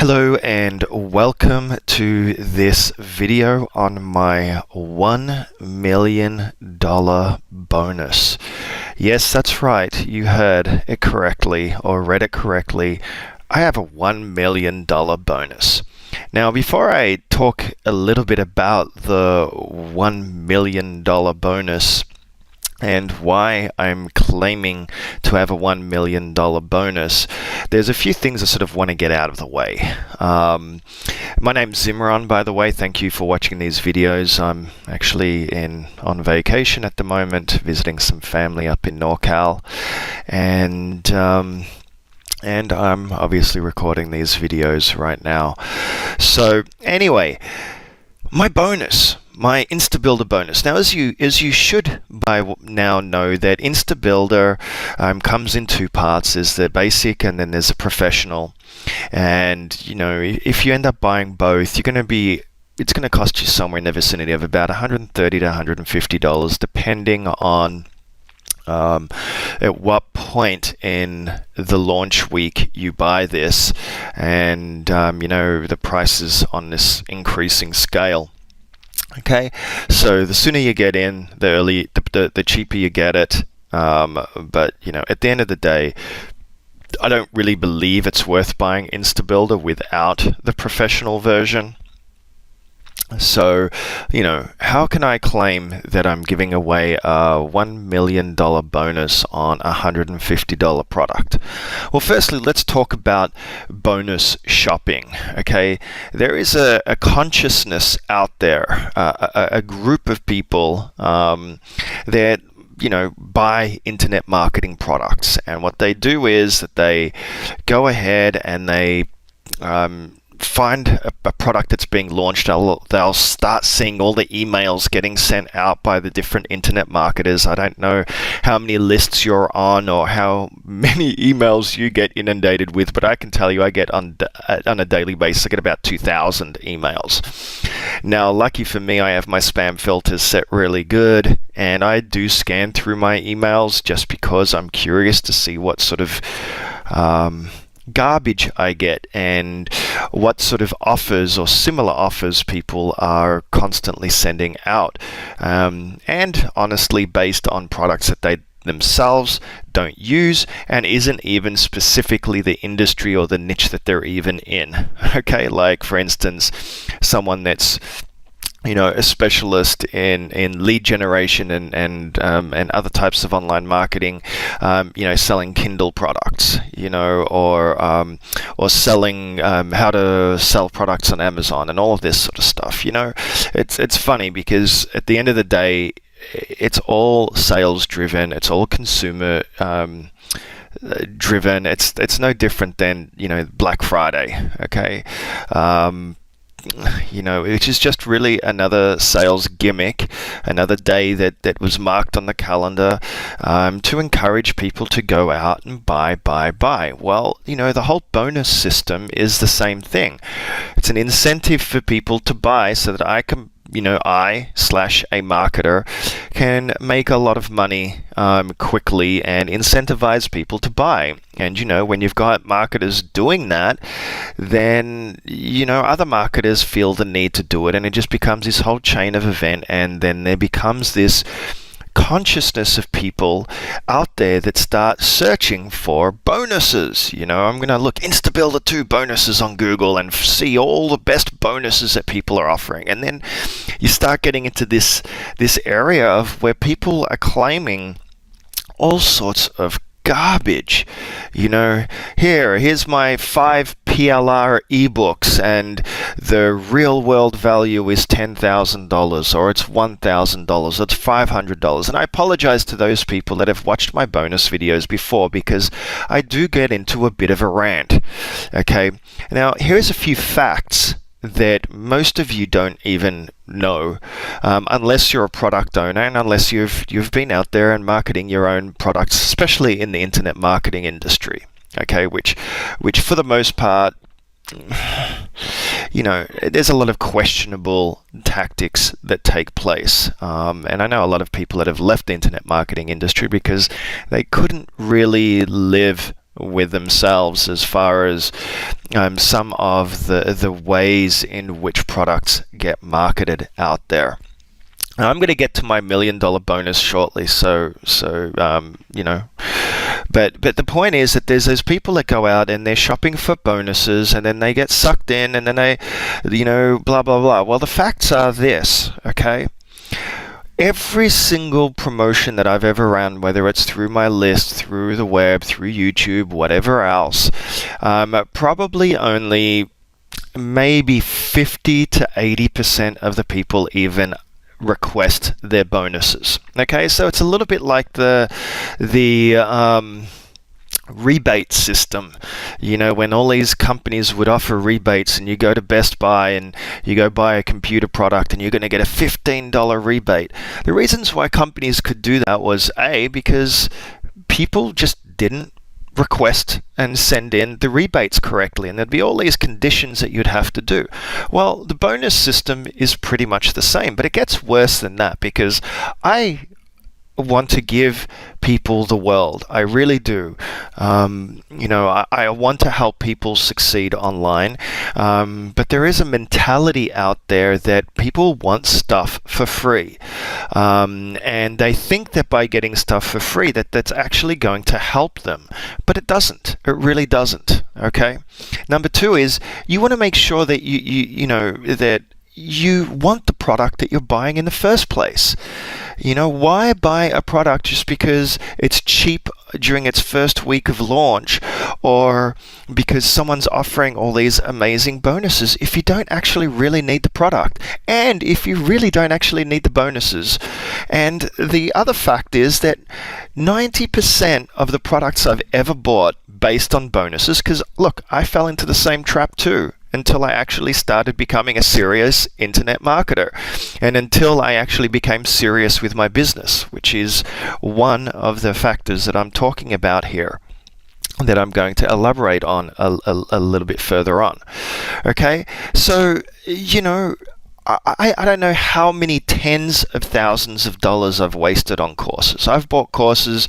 Hello and welcome to this video on my $1 million bonus. Yes, that's right. You heard it correctly or read it correctly. I have a $1 million bonus. Now, before I talk a little bit about the $1 million bonus and why I'm claiming to have a $1 million bonus, there's a few things I sort of want to get out of the way. My name's Zimran, by the way. Thank you for watching these videos. I'm actually on vacation at the moment, visiting some family up in NorCal, and I'm obviously recording these videos right now. So anyway, my bonus. My InstaBuilder bonus. Now, as you should by now know, that InstaBuilder comes in two parts. There's the basic and then there's a professional. And you know, if you end up buying both, it's going to cost you somewhere in the vicinity of about $130 to $150, depending on at what point in the launch week you buy this, and you know, the prices on this increasing scale. Okay, so the sooner you get in, the cheaper you get it. But you know, at the end of the day, I don't really believe it's worth buying InstaBuilder without the professional version. So, you know, how can I claim that I'm giving away a $1 million bonus on a $150 product? Well, firstly, let's talk about bonus shopping. Okay, there is a consciousness out there, a group of people that, you know, buy internet marketing products, and what they do is that they go ahead and they find a product that's being launched. They'll start seeing all the emails getting sent out by the different internet marketers. I don't know how many lists you're on or how many emails you get inundated with, but I can tell you I get on a daily basis, I get about 2,000 emails. Now, lucky for me, I have my spam filters set really good, and I do scan through my emails just because I'm curious to see what sort of garbage I get and what sort of offers or similar offers people are constantly sending out, and honestly based on products that they themselves don't use and isn't even specifically the industry or the niche that they're even in. Okay, like for instance, someone that's, you know, a specialist in lead generation and other types of online marketing, you know, selling Kindle products, you know, or selling how to sell products on Amazon and all of this sort of stuff. You know, it's funny because at the end of the day, it's all sales driven. It's all consumer driven. It's no different than, you know, Black Friday. Okay. You know, which is just really another sales gimmick, another day that was marked on the calendar to encourage people to go out and buy. Well, you know, the whole bonus system is the same thing. It's an incentive for people to buy so that I can, you know, a marketer can make a lot of money quickly and incentivize people to buy. And you know, when you've got marketers doing that, then you know, other marketers feel the need to do it, and it just becomes this whole chain of event, and then there becomes this consciousness of people out there that start searching for bonuses. You know, I'm going to look InstaBuilder 2 bonuses on Google and see all the best bonuses that people are offering. And then you start getting into this area of where people are claiming all sorts of garbage. You know, here's my 5 PLR ebooks and the real world value is $10,000 or it's $1,000, it's $500. And I apologize to those people that have watched my bonus videos before, because I do get into a bit of a rant. Okay, now here's a few facts that most of you don't even know, unless you're a product owner and unless you've been out there and marketing your own products, especially in the internet marketing industry. Okay, which for the most part, you know, there's a lot of questionable tactics that take place, and I know a lot of people that have left the internet marketing industry because they couldn't really live with themselves as far as some of the ways in which products get marketed out there. Now, I'm going to get to my $1 million bonus shortly, so but the point is that there's those people that go out and they're shopping for bonuses, and then they get sucked in, and then they, blah blah blah. Well, the facts are this, okay? Every single promotion that I've ever run, whether it's through my list, through the web, through YouTube, whatever else, probably only maybe 50 to 80% of the people even request their bonuses. Okay, so it's a little bit like the rebate system, when all these companies would offer rebates, and you go to Best Buy and you go buy a computer product and you're going to get a $15 rebate. The reasons why companies could do that was because people just didn't request and send in the rebates correctly, and there'd be all these conditions that you'd have to do. Well, the bonus system is pretty much the same, but it gets worse than that, because I want to give people the world. I really do. I want to help people succeed online, but there is a mentality out there that people want stuff for free, and they think that by getting stuff for free that's actually going to help them, but it doesn't. It really doesn't. Okay. Number two is you want to make sure that that you want the product that you're buying in the first place. Why buy a product just because it's cheap during its first week of launch, or because someone's offering all these amazing bonuses if you don't actually really need the product, and if you really don't actually need the bonuses? And the other fact is that 90% of the products I've ever bought based on bonuses, because look, I fell into the same trap too, until I actually started becoming a serious internet marketer, and until I actually became serious with my business, which is one of the factors that I'm talking about here, that I'm going to elaborate on a little bit further on. Okay, so I don't know how many tens of thousands of dollars I've wasted on courses. I've bought courses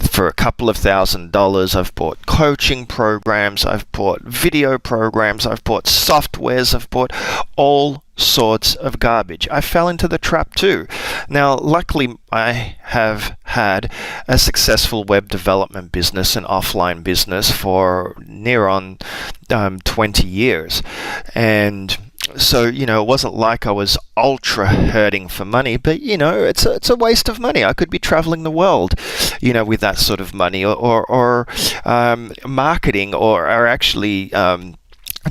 for a couple of $1,000s. I've bought coaching programs. I've bought video programs. I've bought softwares. I've bought all sorts of garbage. I fell into the trap too. Now, luckily, I have had a successful web development business, an offline business, for near on 20 years. And so, it wasn't like I was ultra hurting for money, but, it's a waste of money. I could be traveling the world, with that sort of money, or marketing, or actually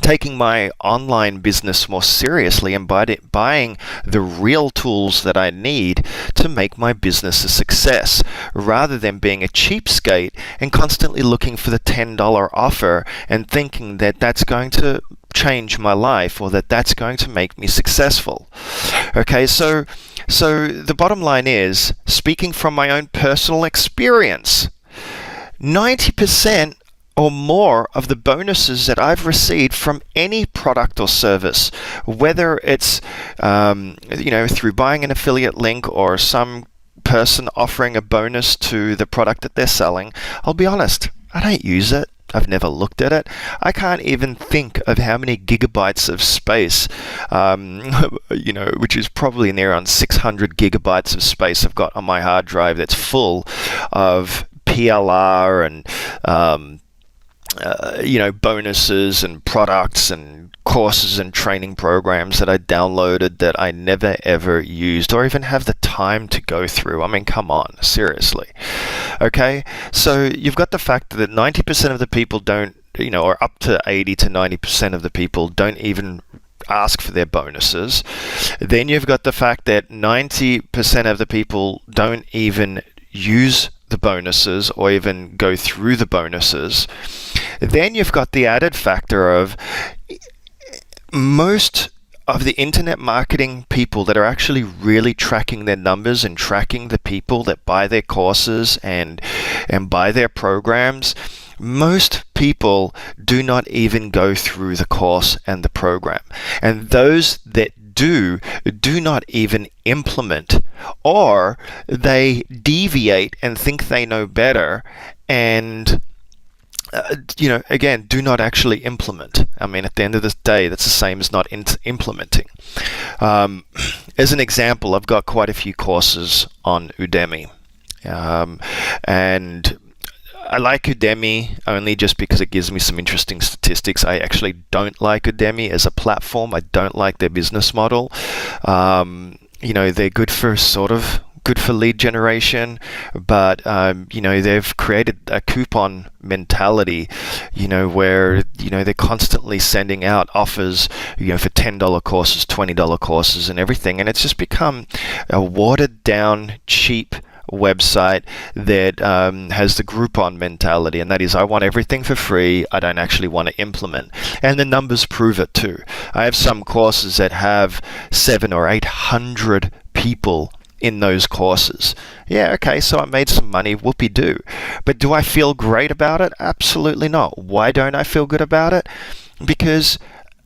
taking my online business more seriously and buying the real tools that I need to make my business a success, rather than being a cheapskate and constantly looking for the $10 offer and thinking that that's going to change my life, or that's going to make me successful. Okay, so the bottom line is, speaking from my own personal experience, 90% or more of the bonuses that I've received from any product or service, whether it's through buying an affiliate link or some person offering a bonus to the product that they're selling, I'll be honest, I don't use it. I've never looked at it. I can't even think of how many gigabytes of space, which is probably near on 600 gigabytes of space I've got on my hard drive that's full of PLR and bonuses and products and courses and training programs that I downloaded that I never ever used or even have the time to go through. I mean, come on, seriously. Okay, so you've got the fact that 90% of the people don't, or up to 80 to 90% of the people don't even ask for their bonuses. Then you've got the fact that 90% of the people don't even use the bonuses or even go through the bonuses. Then you've got the added factor of most of the internet marketing people that are actually really tracking their numbers and tracking the people that buy their courses and buy their programs. Most people do not even go through the course and the program. And those that do not even implement, or they deviate and think they know better and again, do not actually implement. I mean, at the end of the day, that's the same as not implementing. As an example, I've got quite a few courses on Udemy. And I like Udemy only just because it gives me some interesting statistics. I actually don't like Udemy as a platform. I don't like their business model. They're good for lead generation, but they've created a coupon mentality, where they're constantly sending out offers, for $10 courses, $20 courses, and everything, and it's just become a watered down, cheap website that has the Groupon mentality, and that is, I want everything for free. I don't actually want to implement, and the numbers prove it too. I have some courses that have 700 or 800 people in those courses. Yeah, okay, so I made some money, whoopee-doo. But do I feel great about it? Absolutely not. Why don't I feel good about it? Because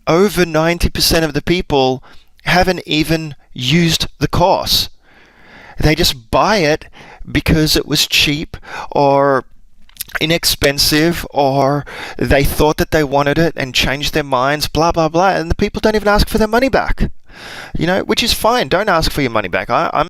over 90% of the people haven't even used the course. They just buy it because it was cheap or inexpensive, or they thought that they wanted it and changed their minds, blah, blah, blah, and the people don't even ask for their money back. Which is fine. Don't ask for your money back. I'm